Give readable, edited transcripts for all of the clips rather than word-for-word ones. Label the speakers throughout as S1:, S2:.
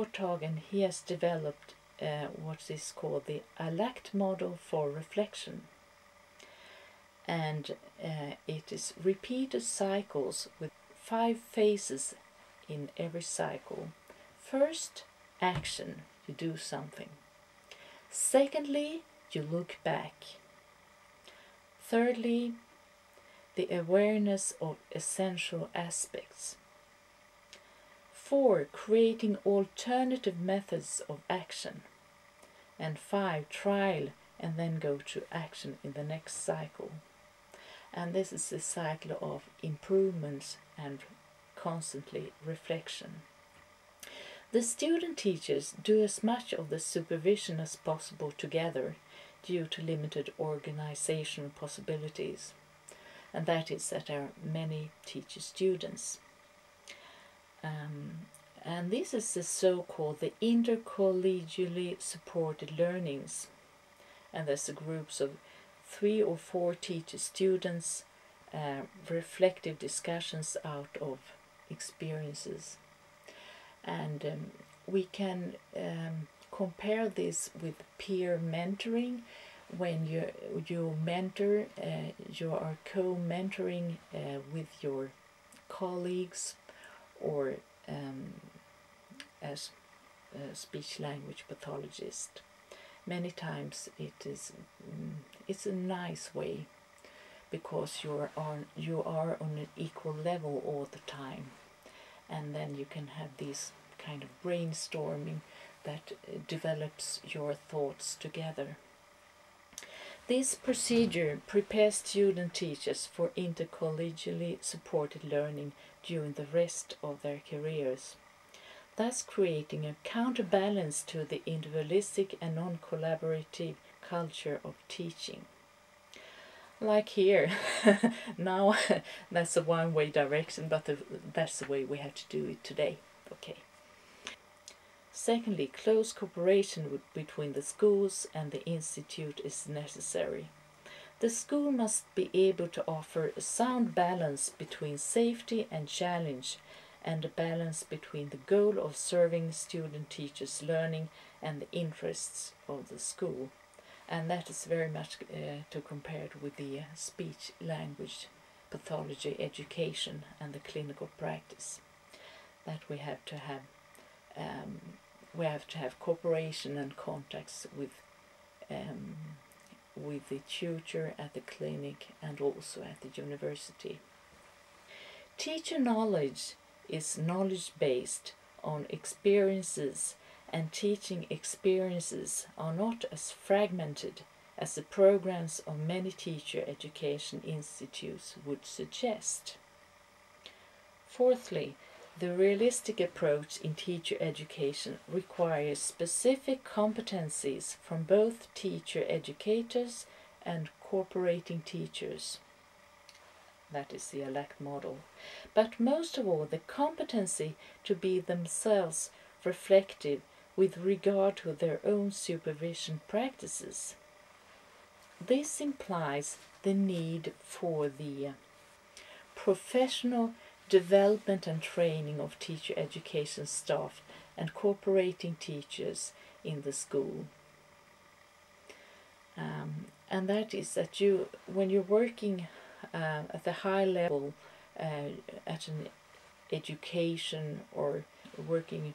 S1: Korthagen, he has developed what is called the ALACT model for reflection. And it is repeated cycles with 5 phases in every cycle. First, action, you do something. Secondly, you look back. Thirdly, the awareness of essential aspects. 4, creating alternative methods of action. And 5, trial and then go to action in the next cycle. And this is a cycle of improvements and constantly reflection. The student teachers do as much of the supervision as possible together due to limited organizational possibilities. And that is that there are many teacher students. And this is the so-called the intercollegially supported learnings. And there's the groups of 3 or 4 teacher students, reflective discussions out of experiences. And we can compare this with peer mentoring. When you mentor, you are co-mentoring with your colleagues, or as a speech-language pathologist. Many times it's a nice way, because you are on an equal level all the time, and then you can have this kind of brainstorming that develops your thoughts together. This procedure prepares student teachers for intercollegially supported learning during the rest of their careers, thus creating a counterbalance to the individualistic and non-collaborative culture of teaching. Like here, now that's a one-way direction, but that's the way we have to do it today. Okay. Secondly, close cooperation between the schools and the institute is necessary. The school must be able to offer a sound balance between safety and challenge, and a balance between the goal of serving student teachers' learning and the interests of the school. And that is very much to compare it with the speech-language pathology education and the clinical practice. That we have to have cooperation and contacts with the tutor at the clinic and also at the university. Teacher knowledge is knowledge based on experiences, and teaching experiences are not as fragmented as the programs of many teacher education institutes would suggest. Fourthly, the realistic approach in teacher education requires specific competencies from both teacher educators and cooperating teachers. That is the ALACT model. But most of all, the competency to be themselves reflective with regard to their own supervision practices. This implies the need for the professional development and training of teacher education staff and cooperating teachers in the school. And that is that when you're working at the high level at an education, or working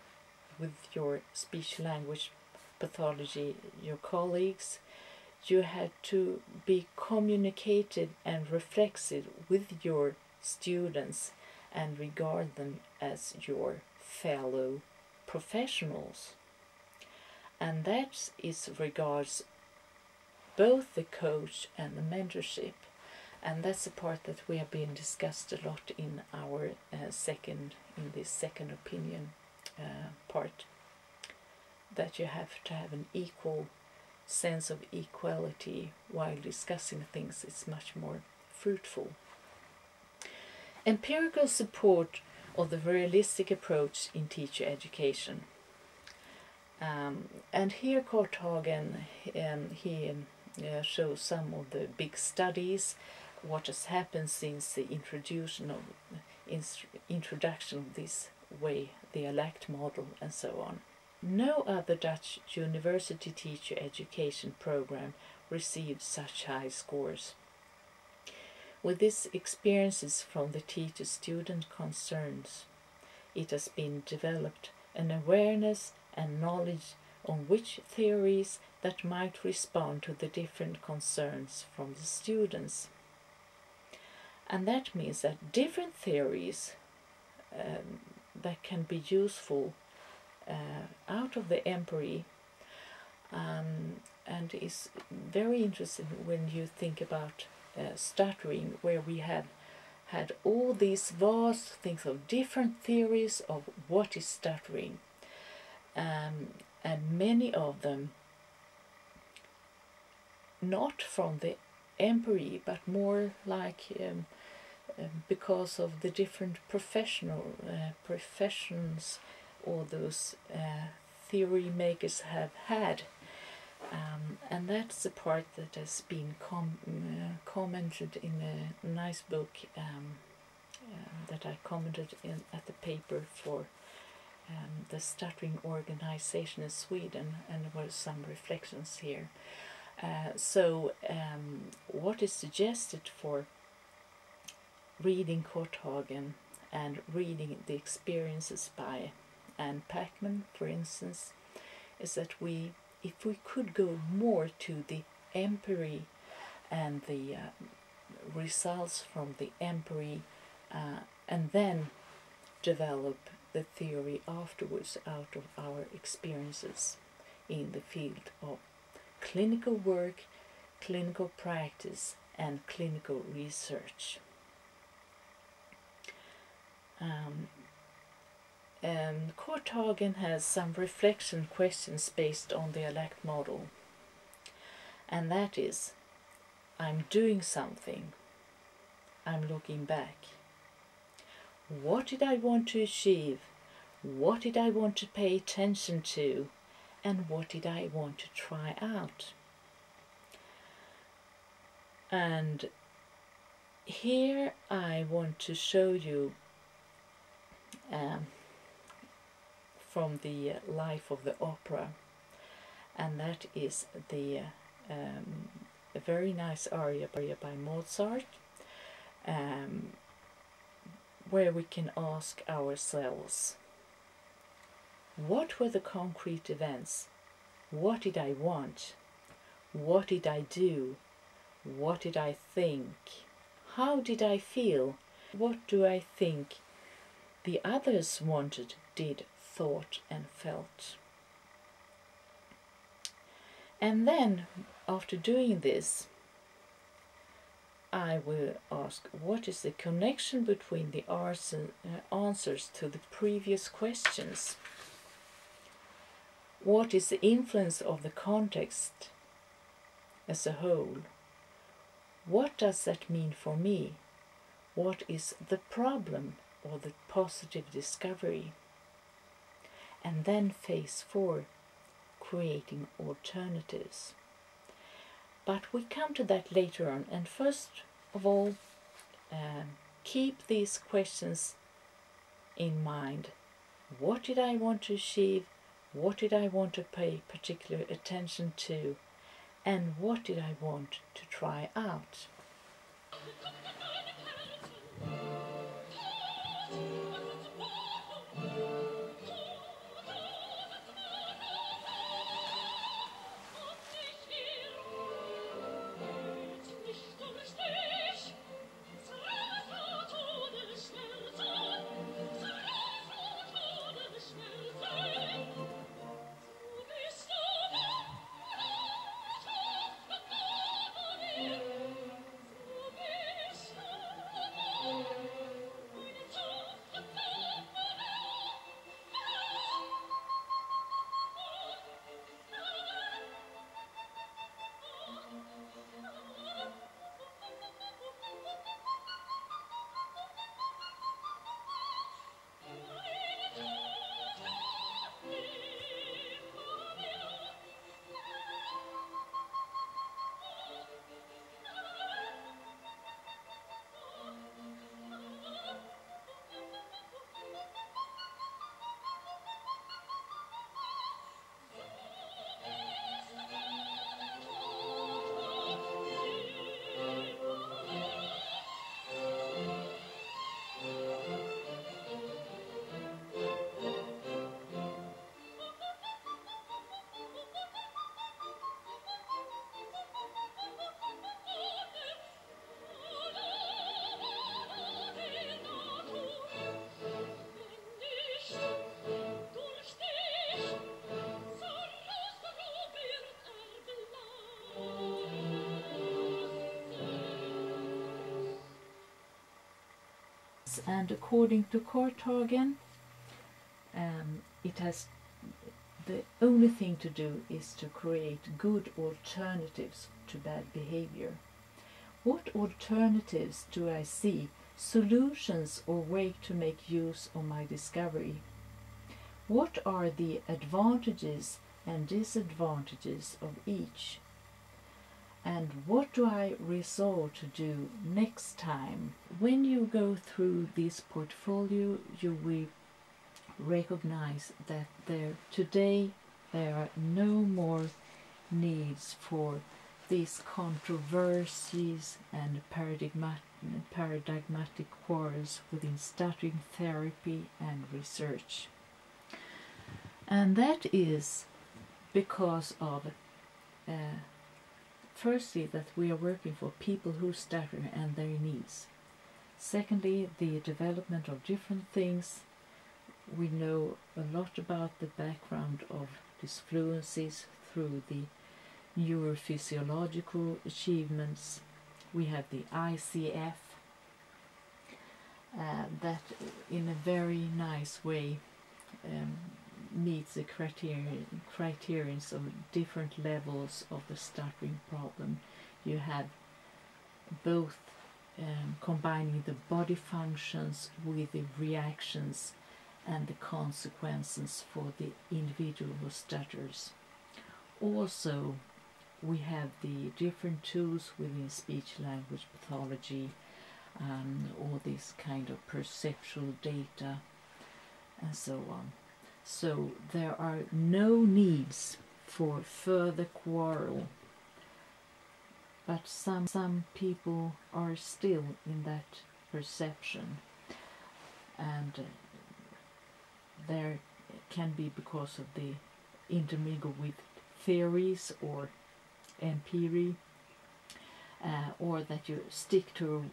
S1: with your speech-language pathology, your colleagues, you had to be communicative and reflexive with your students and regard them as your fellow professionals. And that is regards both the coach and the mentorship. And that's the part that we have been discussed a lot in our this second opinion part. That you have to have an equal sense of equality while discussing things. It's much more fruitful. Empirical support of the realistic approach in teacher education. And here Korthagen, he shows some of the big studies, what has happened since the introduction of this way, the ALACT model, and so on. No other Dutch university teacher education program received such high scores. With these experiences from the teacher-student concerns, it has been developed an awareness and knowledge on which theories that might respond to the different concerns from the students. And that means that different theories that can be useful out of the empiri, and is very interesting when you think about stuttering, where we have had all these vast things of different theories of what is stuttering, and many of them not from the empiri, but more like because of the different professions or those theory makers have had, and that's the part that has been commented in a nice book that I commented in at the paper for the stuttering organization in Sweden, and there were some reflections here. So what is suggested for reading Korthagen and reading the experiences by Anne Packman, for instance, is that if we could go more to the empiri and the results from the empiri, and then develop the theory afterwards out of our experiences in the field of clinical work, clinical practice, and clinical research. Korthagen has some reflection questions based on the elect model, and that is: I'm doing something, I'm looking back. What did I want to achieve? What did I want to pay attention to? And what did I want to try out? And here I want to show you from the life of the opera, and that is a very nice aria by Mozart, where we can ask ourselves, what were the concrete events? What did I want? What did I do? What did I think? How did I feel? What do I think the others wanted, did, thought, and felt? And then, after doing this, I will ask, what is the connection between the answers to the previous questions? What is the influence of the context as a whole? What does that mean for me? What is the problem or the positive discovery? And then phase 4, creating alternatives. But we come to that later on, and first of all, keep these questions in mind. What did I want to achieve? What did I want to pay particular attention to? And what did I want to try out? relevance, and according to Korthagen, it has the only thing to do is to create good alternatives to bad behavior. What alternatives do I see? Solutions or way to make use of my discovery? What are the advantages and disadvantages of each? And what do I resolve to do next time? When you go through this portfolio, you will recognize that today there are no more needs for these controversies and paradigmatic quarrels within stuttering therapy and research. And that is because of firstly, that we are working for people who stutter and their needs. Secondly, the development of different things. We know a lot about the background of disfluencies through the neurophysiological achievements. We have the ICF that in a very nice way meets the criterions of different levels of the stuttering problem. You have both combining the body functions with the reactions and the consequences for the individual who stutters. Also, we have the different tools within speech-language pathology, all these kind of perceptual data, and so on. So there are no needs for further quarrel, but some people are still in that perception, and there can be because of the intermingle with theories or empiry, or that you stick to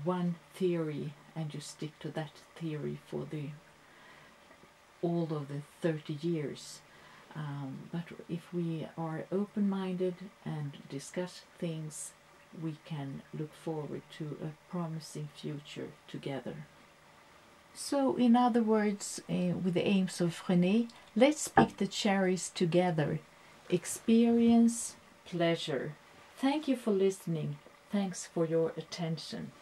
S1: one theory and you stick to that theory for all of the 30 years. But if we are open-minded and discuss things, we can look forward to a promising future together. So, in other words, with the aims of Freinet, let's pick the cherries together. Experience, pleasure. Thank you for listening. Thanks for your attention.